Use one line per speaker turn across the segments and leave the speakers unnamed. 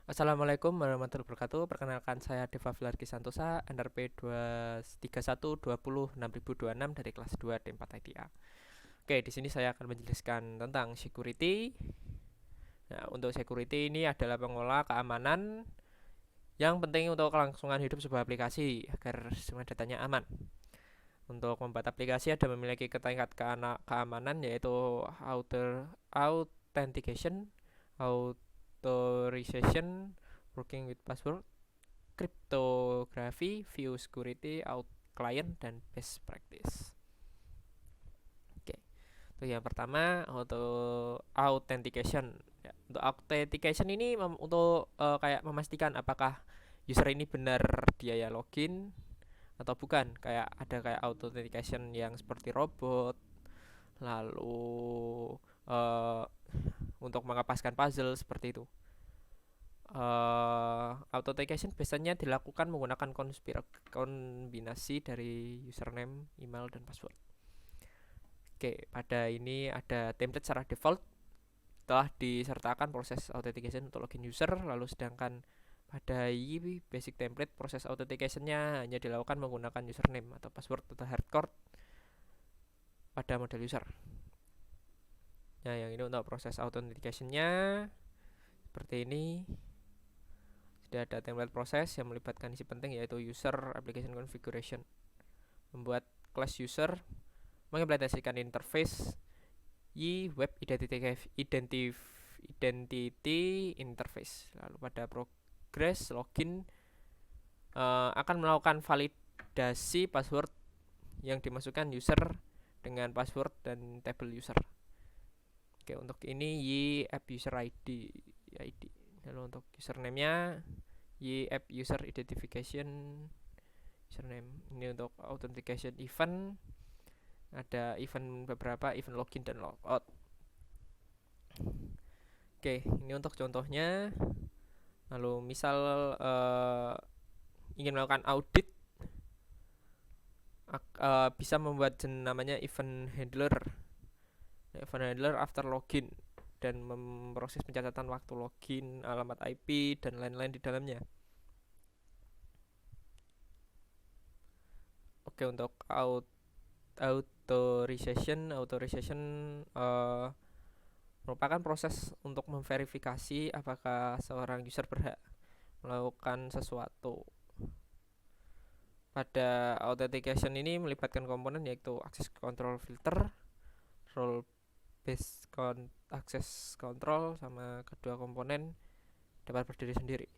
Assalamualaikum warahmatullahi wabarakatuh. Perkenalkan saya Deva Filarki Santosa, NRP 231206026 dari kelas 2 D4 ITA. Oke, di sini saya akan menjelaskan tentang security. Nah, untuk security ini adalah pengelola keamanan yang penting untuk kelangsungan hidup sebuah aplikasi agar semua datanya aman. Untuk membuat aplikasi ada memiliki tingkat keamanan yaitu authentication, authorization, working with password, cryptography, view security, out client, dan best practice. Oke, untuk yang pertama authentication. Ya, untuk authentication ini untuk kayak memastikan apakah user ini benar dia ya login atau bukan. Kayak ada kayak authentication yang seperti robot, lalu uh, untuk mengepaskan puzzle seperti itu. Authentication biasanya dilakukan menggunakan kombinasi dari username, email, dan password. Oke, pada ini ada template secara default telah disertakan proses authentication untuk login user, lalu sedangkan pada basic template proses authenticationnya hanya dilakukan menggunakan username atau password atau hardcore pada model user. Nah, yang ini untuk proses authenticationnya seperti ini. Sudah ada template proses yang melibatkan isi penting yaitu user application configuration. Membuat class user, mengimplementasikan interface web identity interface. Lalu pada progress login akan melakukan validasi password yang dimasukkan user dengan password dan table user. Oke, untuk ini app user ID. Lalu untuk username-nya app user identification username. Ini untuk authentication event. Ada event beberapa, event login dan logout. Oke, ini untuk contohnya. Lalu misal ingin melakukan audit, bisa membuat namanya event handler. Event handler after login dan memproses pencatatan waktu login, alamat IP, dan lain-lain di dalamnya. Oke, untuk authorization merupakan proses untuk memverifikasi apakah seorang user berhak melakukan sesuatu. Pada authentication ini melibatkan komponen yaitu access control filter, role based access control, sama kedua komponen dapat berdiri sendiri.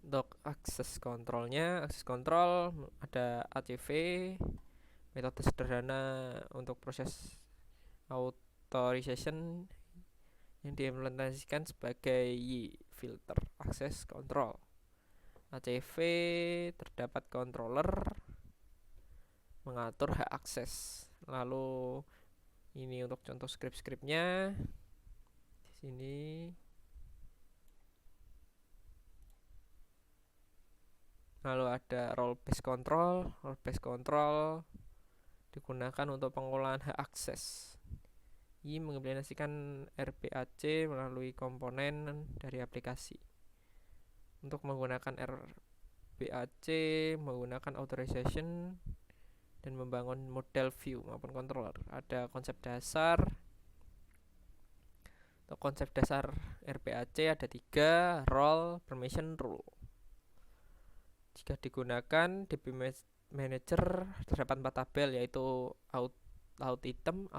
Untuk access controlnya, access control ada ACV, metode sederhana untuk proses authorization yang diimplementasikan sebagai filter access control. ACV terdapat controller mengatur hak akses. Lalu ini untuk contoh script-scriptnya di sini. Lalu ada role based control. Role based control digunakan untuk pengolahan hak akses. Ini mengimplementasikan RBAC melalui komponen dari aplikasi. Untuk menggunakan RBAC menggunakan authorization dan membangun model view maupun controller. Ada konsep dasar. Untuk konsep dasar RBAC ada 3, role, permission, rule. Jika digunakan DB Manager terdapat 4 tabel yaitu out item,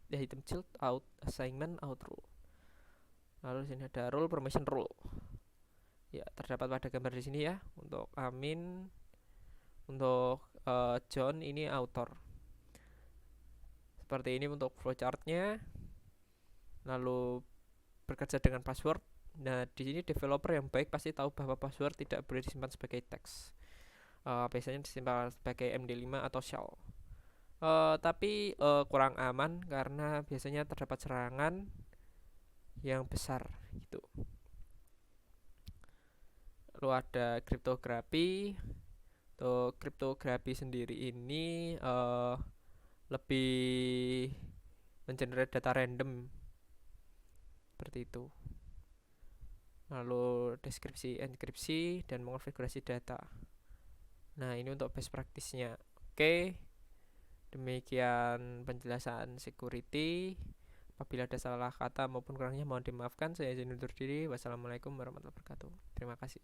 item child, out assignment, out rule. Lalu sini ada rule, permission, rule. Ya, terdapat pada gambar di sini ya. Untuk Amin, untuk John ini author. Seperti ini untuk flowchartnya. Lalu bekerja dengan password. Nah, di sini developer yang baik pasti tahu bahwa password tidak boleh disimpan sebagai teks. Biasanya disimpan sebagai MD5 atau shell. Tapi kurang aman karena biasanya terdapat serangan yang besar gitu. Lalu ada kriptografi. Untuk kriptografi sendiri ini lebih mengenerate data random seperti itu. lalu deskripsi, enkripsi, dan mengonfigurasi data. Nah, ini untuk best practice-nya. Oke, demikian penjelasan security. Apabila ada salah kata maupun kurangnya mohon dimaafkan. Saya izin undur diri. Wassalamualaikum warahmatullahi wabarakatuh. Terima kasih.